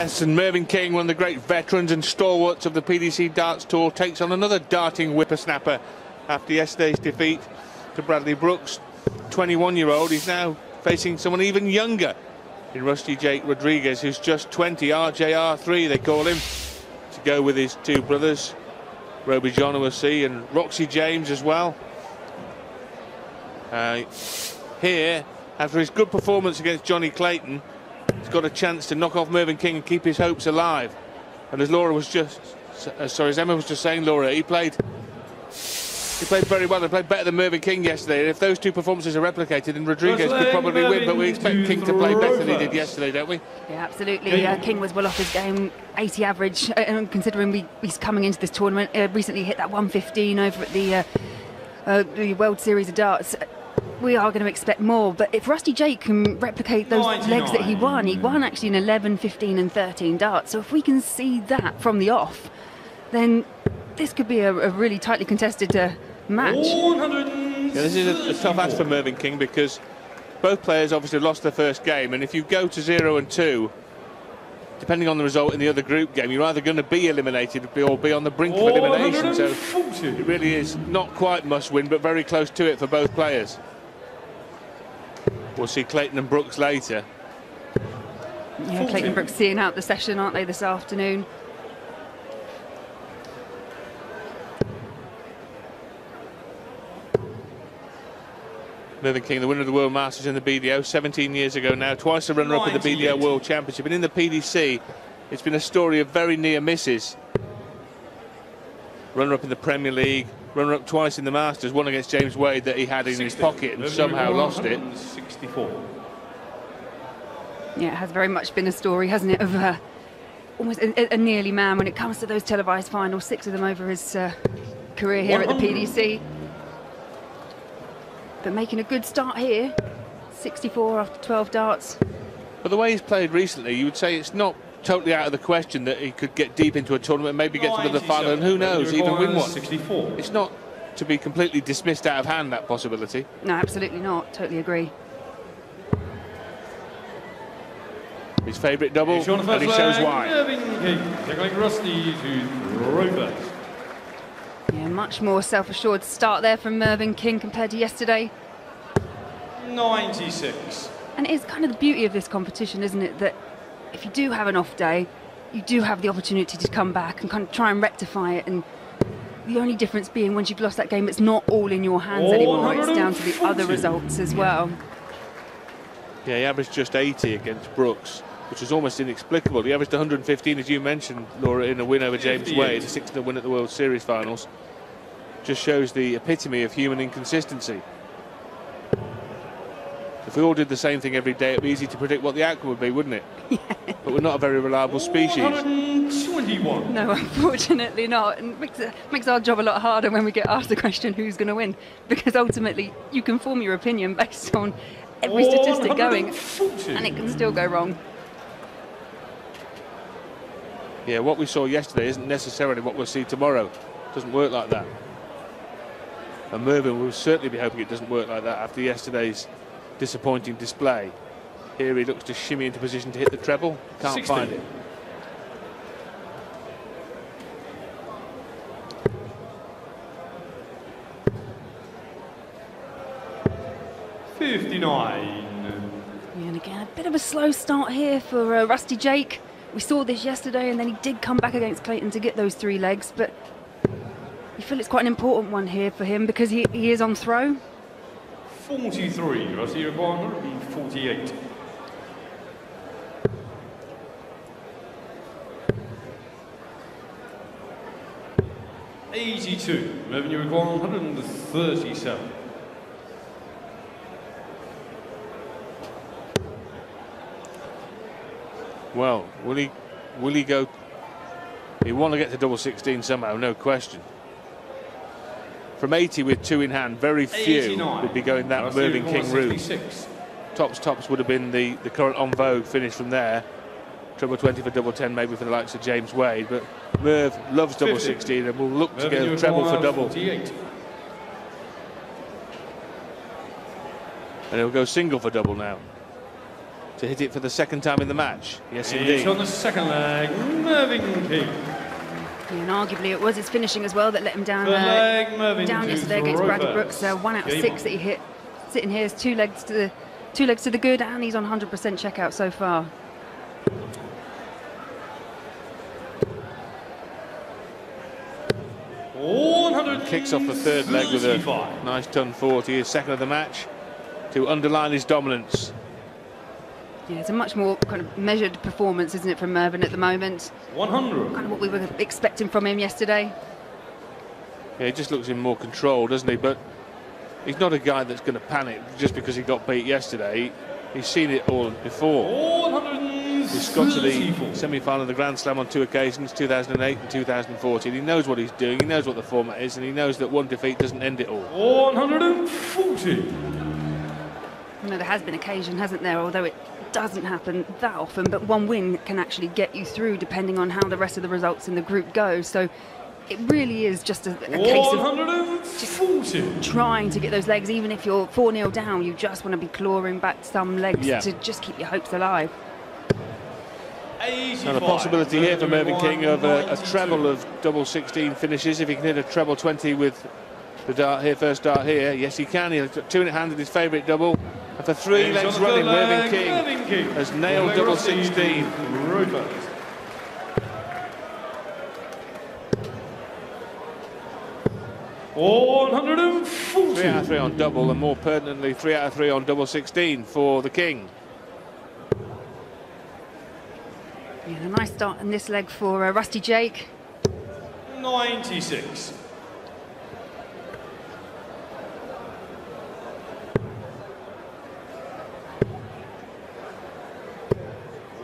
Yes, and Mervyn King, one of the great veterans and stalwarts of the PDC darts tour, takes on another darting whippersnapper after yesterday's defeat to Bradley Brooks. 21-year-old, he's now facing someone even younger in Rusty Jake Rodriguez, who's just 20, RJR3 they call him, to go with his two brothers, Roby John, we'll see, and Roxy James as well. Here, after his good performance against Johnny Clayton, he's got a chance to knock off Mervyn King and keep his hopes alive. And as Laura was just, sorry, as Emma was just saying, Laura, he played very well. He played better than Mervyn King yesterday. And if those two performances are replicated, then Rodriguez could probably win. But we expect King to play better than he did yesterday, don't we? Yeah, absolutely. King was well off his game, 80 average. Considering he's coming into this tournament, recently hit that 115 over at the World Series of Darts. We are going to expect more, but if Rusty Jake can replicate those legs that he won actually in 11, 15 and 13 darts. So if we can see that from the off, then this could be a really tightly contested match. This is a tough ask for Mervyn King, because both players obviously lost their first game, and if you go to 0 and 2, depending on the result in the other group game, you're either going to be eliminated or be on the brink of elimination. So it really is not quite must win, but very close to it for both players. We'll see Clayton and Brooks later. Yeah, Clayton and Brooks seeing out the session, aren't they, this afternoon? Mervyn King, the winner of the World Masters in the BDO 17 years ago now, twice a runner-up in the BDO World Championship, and in the PDC it's been a story of very near misses. Runner-up in the Premier League, runner-up twice in the Masters, one against James Wade that he had in his pocket and somehow lost it. 64. Yeah, it has very much been a story, hasn't it, of almost a nearly man when it comes to those televised finals, 6 of them over his career here at the PDC. But making a good start here, 64 after 12 darts. But the way he's played recently, you would say it's not totally out of the question that he could get deep into a tournament, maybe get to another final, and who knows, even win one. 64. It's not to be completely dismissed out of hand, that possibility. No, absolutely not. Totally agree. His favourite double, and he shows why. Tackling Rusty to Robert. Yeah, much more self-assured start there from Mervyn King compared to yesterday. 96. And it's kind of the beauty of this competition, isn't it, that if you do have an off day, you do have the opportunity to come back and kind of try and rectify it. And the only difference being, once you've lost that game, it's not all in your hands anymore. It's down to the other results as well. Yeah, he averaged just 80 against Brooks, which is almost inexplicable. He averaged 115, as you mentioned, Laura, in a win over James Wade, a 6-0 win at the World Series finals. Just shows the epitome of human inconsistency. If we all did the same thing every day, it'd be easy to predict what the outcome would be, wouldn't it? Yeah. But we're not a very reliable species. 121. No, unfortunately not. And makes our job a lot harder when we get asked the question, who's going to win? Because ultimately, you can form your opinion based on every statistic going, and it can still go wrong. Yeah, what we saw yesterday isn't necessarily what we'll see tomorrow. It doesn't work like that. And Mervyn will certainly be hoping it doesn't work like that after yesterday's disappointing display. Here he looks to shimmy into position to hit the treble. Can't 60. Find it. Yeah, and again, a bit of a slow start here for Rusty Jake. We saw this yesterday, and then he did come back against Clayton to get those 3 legs, but you feel it's quite an important one here for him because he is on throw. 43, Rusty requirement 48. $82, revenue requirement 137. Well, will he go? He want to get to double 16 somehow, no question. From 80 with 2 in hand, very few would be going that Mervyn King route. Tops would have been the current en vogue finish from there. Treble 20 for double 10 maybe for the likes of James Wade, but Merv loves double 16 and will look to get a treble for double. 48. And he'll go single for double now. to hit it for the second time in the match. Yes, indeed. On the second leg, Mervyn King. And arguably it was his finishing as well that let him down down yesterday to against Bradley Rovers. Brooks. 1 out of 6 that he hit. Sitting here is two legs to the good, and he's on 100% checkout so far. Kicks off the third leg with a nice ton forward. He is second of the match to underline his dominance. Yeah, it's a much more kind of measured performance, isn't it, from Mervyn at the moment? 100. Kind of what we were expecting from him yesterday. Yeah, he just looks in more control, doesn't he? But he's not a guy that's going to panic just because he got beat yesterday. He's seen it all before. He's got to the semi-final of the Grand Slam on 2 occasions, 2008 and 2014. He knows what he's doing, he knows what the format is, and he knows that one defeat doesn't end it all. 140. You know, there has been occasion, hasn't there, although it doesn't happen that often, but one win can actually get you through depending on how the rest of the results in the group go. So it really is just a case of just trying to get those legs. Even if you're 4-0 down, you just want to be clawing back some legs to just keep your hopes alive. And a possibility here for Mervyn King of a treble of double 16 finishes. If he can hit a treble 20 with the dart here, first dart here, yes he can. He's got 2 in hand at his favourite double. And for 3 legs running, Mervyn King has nailed double 16. 140. 3 out of 3 on double, and more pertinently 3 out of 3 on double 16 for the King. Yeah, a nice start in this leg for Rusty Jake. 96.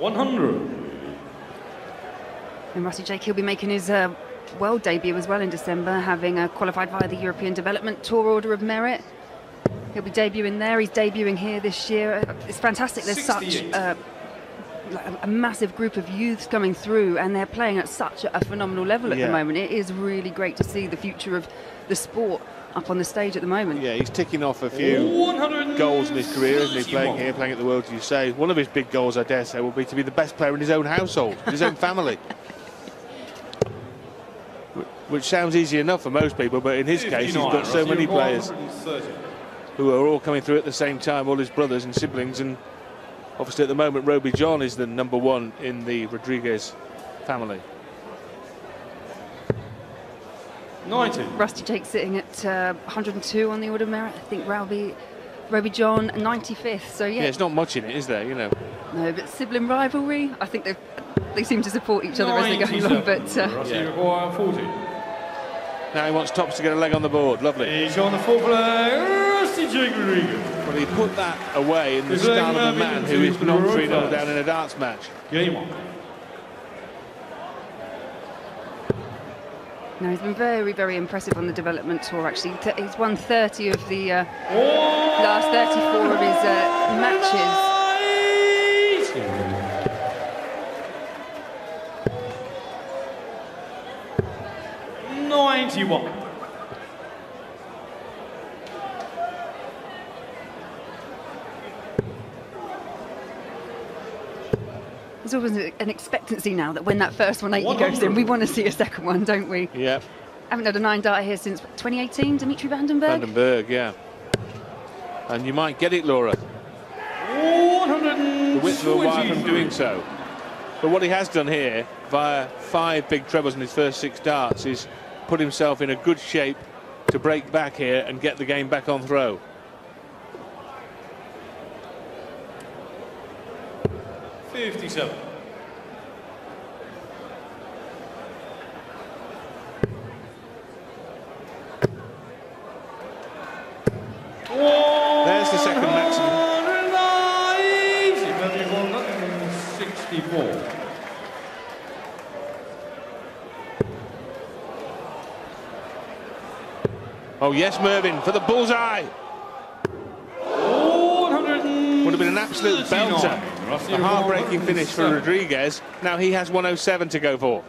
100. And Rusty Jake, he'll be making his world debut as well in December, having qualified via the European Development Tour Order of Merit. He'll be debuting there. He's debuting here this year. It's fantastic. There's 68. such a massive group of youths coming through, and they're playing at such a phenomenal level at the moment. It is really great to see the future of the sport up on the stage at the moment. Yeah, he's ticking off a few goals in his career, isn't he? Playing here, playing at the Worlds, you say. One of his big goals, I dare say, will be to be the best player in his own household, his own family. Which sounds easy enough for most people, but in his case, he's got so many players who are all coming through at the same time, all his brothers and siblings, and obviously at the moment, Roby John is the #1 in the Rodriguez family. 90. Rusty Jake sitting at 102 on the Order of Merit. I think Roby John 95th. So yeah, it's not much in it, is there? You know. No, but sibling rivalry. I think they seem to support each other as they go along. But 40. Now he wants Tops to get a leg on the board. Lovely. He's on the 4th leg. Rusty Jake Rodriguez. Well, he put that away in the style of a man who is not 3-0 down in a darts match. Game on. no, he's been very, very impressive on the development tour. Actually, he's won 30 of the last 34 of his matches. 91. There's always an expectancy now that when that first 180 goes in, we want to see a second one, don't we? Yeah. Haven't had a 9 dart here since 2018, Dimitri Vandenberg. Vandenberg, yeah. And you might get it, Laura. 123. The width of a wire from doing so. But what he has done here, via 5 big trebles in his first 6 darts, is put himself in a good shape to break back here and get the game back on throw. 57. There's the second maximum. 64. Oh yes, Mervyn for the bullseye. Would have been an absolute belter. A heartbreaking finish for Rodriguez. Now he has 107 to go for.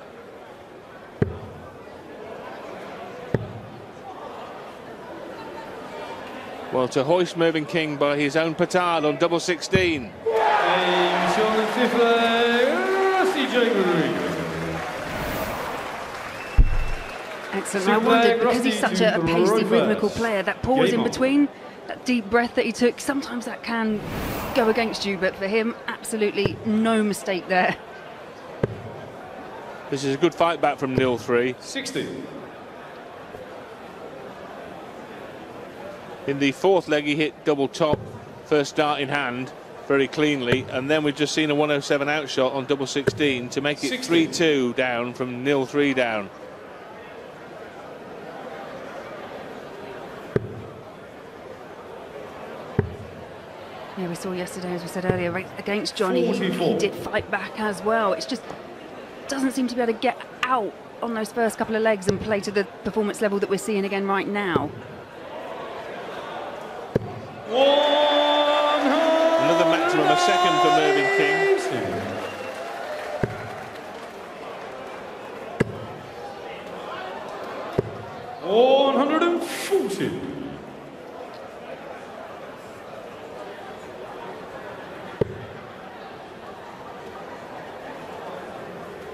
Well, to hoist Mervyn King by his own petard on double 16. on the fifth leg, Rusty Jake Rodriguez. Excellent. I wondered, because he's such a pacey, rhythmical player, that pause in between, that deep breath that he took, sometimes that can go against you, but for him, absolutely no mistake there. This is a good fight back from 0-3. 60. In the fourth leg, he hit double top, first start in hand, very cleanly, and then we've just seen a 107 outshot on double 16 to make it 3-2 down from 0-3 down. Yeah, we saw yesterday, as we said earlier, against Johnny, he did fight back as well. It's just doesn't seem to be able to get out on those first couple of legs and play to the performance level that we're seeing again right now. Another maximum, a second for Mervyn King. 140.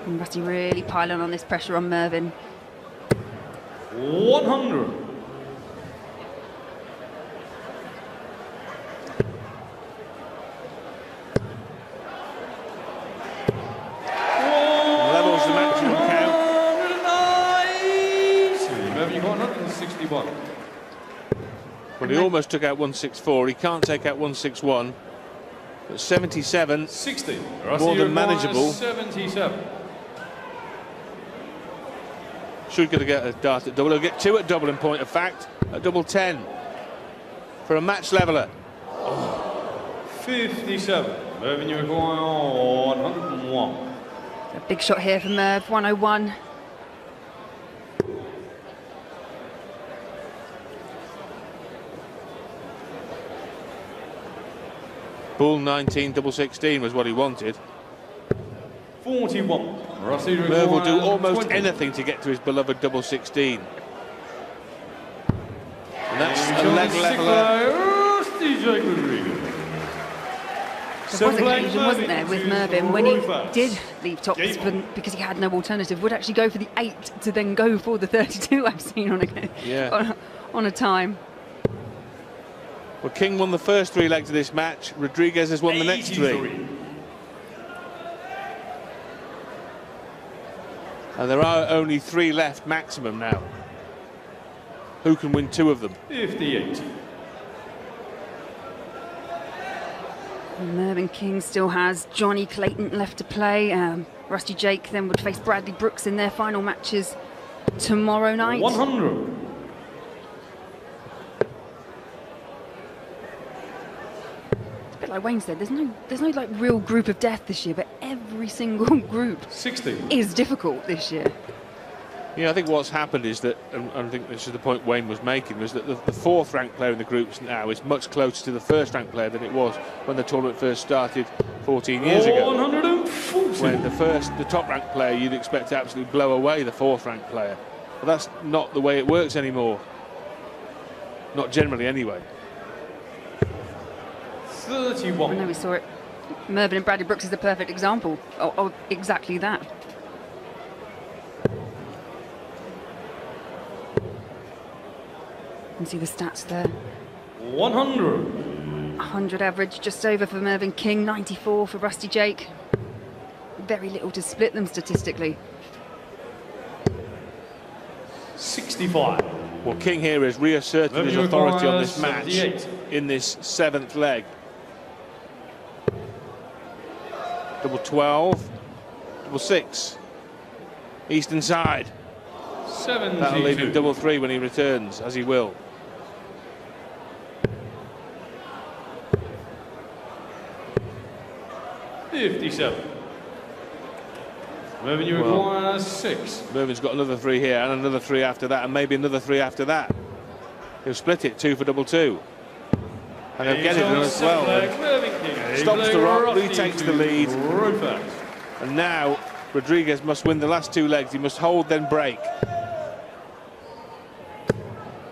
And Rusty really piling on this pressure on Mervyn. 100. Levels the maximum count. 190. Mervyn, you got 161. Well, he almost took out 164. He can't take out 161. But 77. 60. More than manageable. 77. Should get a dart at double. He'll get 2 at double in point of fact. At double 10 for a match leveller. 57. Mervyn, you're going on 101. A big shot here for Merv, 101. Bull 19, double 16 was what he wanted. 41. Merv will do almost anything to get to his beloved double 16. And that's a leg leveller. There was occasion, wasn't there, with Mervyn, when he did leave tops because he had no alternative, would actually go for the 8 to then go for the 32 I've seen on a time. Well, King won the first 3 legs of this match. Rodriguez has won the next 3. And there are only 3 left maximum now. Who can win 2 of them? 58. And Mervyn King still has Johnny Clayton left to play. Rusty Jake then would face Bradley Brooks in their final matches tomorrow night. 100. It's a bit like Wayne said, there's no like real group of death this year, but every single group 60. is difficult this year. Yeah, I think what's happened is that, and I think this is the point Wayne was making, was that the 4th ranked player in the groups now is much closer to the 1st ranked player than it was when the tournament first started 14 years ago. 140. When the top ranked player, you'd expect to absolutely blow away the 4th ranked player. But that's not the way it works anymore. Not generally, anyway. 31. I know we saw it. Mervyn and Bradley Brooks is a perfect example of exactly that. You can see the stats there. 100. 100 average, just over for Mervyn King, 94 for Rusty Jake. Very little to split them statistically. 65. Well, King here has reasserted his authority on this match 78. in this 7th leg. Double 12, double 6, eastern side. 72. That'll leave him double 3 when he returns, as he will. 57. Mervyn, you require 6. Mervyn's got another 3 here and another 3 after that, and maybe another 3 after that. He'll split it 2 for double 2. And he'll get it as well. Stops the rock, retakes the lead. And now Rodriguez must win the last 2 legs. He must hold, then break.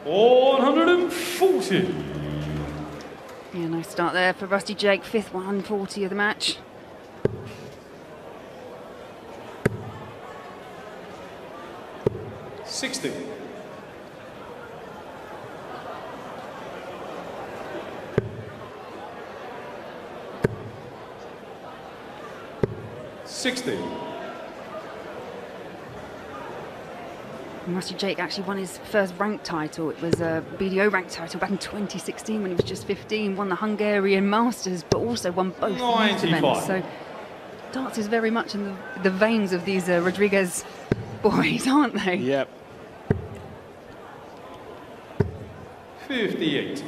140. Yeah, nice start there for Rusty Jake, 5th 140 of the match. $60. And Rusty Jake actually won his first rank title. It was a BDO rank title back in 2016 when he was just 15, won the Hungarian Masters, but also won both youth events. So darts is very much in the veins of these Rodriguez boys, aren't they? Yep. 58.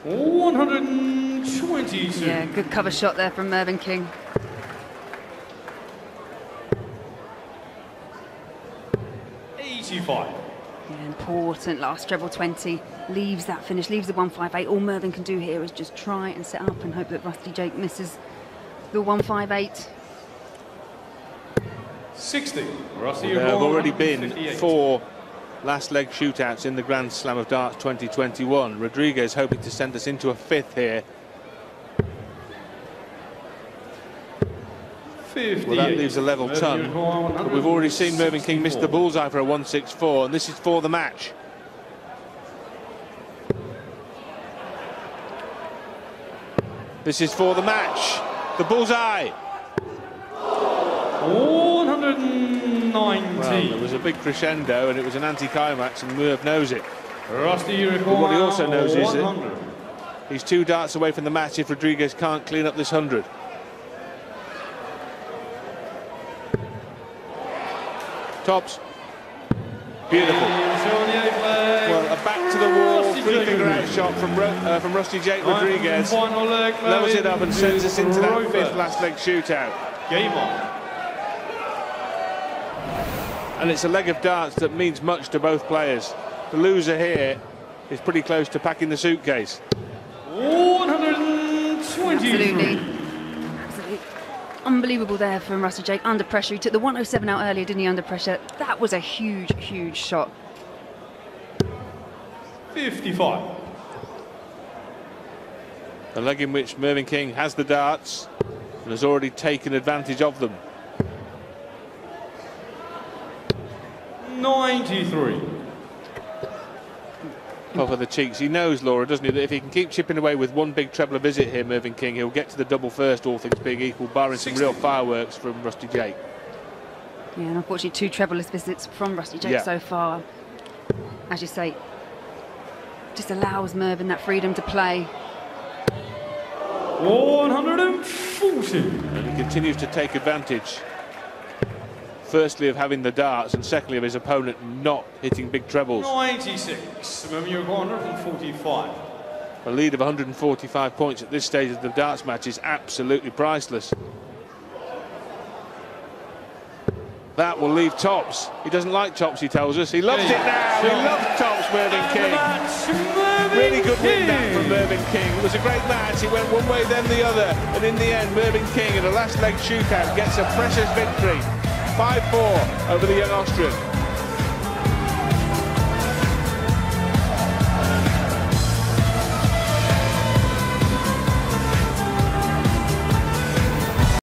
$122. Yeah, good cover shot there from Mervyn King. 85. Yeah, important last treble 20. Leaves that finish, leaves the 158. All Mervyn can do here is just try and set up and hope that Rusty Jake misses the 158. 60. Rusty, There have already been 4 last leg shootouts in the Grand Slam of Darts 2021. Rodriguez hoping to send us into a 5th here. 58. Well, that leaves a level ton. But we've already seen Mervyn King miss the bullseye for a 164, and this is for the match. This is for the match. The bullseye. 190. Well, there was a big crescendo, and it was an anti-climax, and Merv knows it. Rusty, But what he also knows is 100. that he's 2 darts away from the match if Rodriguez can't clean up this 100. Tops. Beautiful. Well, a back to the wall, 3-finger out shot from Rusty Jake Rodriguez. Levels it up and sends us into that 5th last leg shootout. Game on. And it's a leg of darts that means much to both players. The loser here is pretty close to packing the suitcase. 123. Absolutely. Unbelievable there from Rusty Jake, under pressure. He took the 107 out earlier, didn't he, under pressure? That was a huge, huge shot. 55. A leg in which Mervyn King has the darts and has already taken advantage of them. 93. Puff of the cheeks. He knows, Laura, doesn't he, that if he can keep chipping away with one big treble visit here, Mervyn King, he'll get to the double first, all things being equal, barring 60. some real fireworks from Rusty Jake. Yeah, and unfortunately 2 trebleless visits from Rusty Jake so far. As you say, just allows Mervyn that freedom to play. 140. And he continues to take advantage, firstly of having the darts, and secondly of his opponent not hitting big trebles. 96. Remember, you're 145. A lead of 145 points at this stage of the darts match is absolutely priceless. That will leave tops. He doesn't like tops, he tells us. He loves it now. He loves tops, Mervyn King. Really good win that from Mervyn King. It was a great match. He went one way, then the other. And in the end, Mervyn King, in a last leg shootout, gets a precious victory. 5-4 over the young Austrian.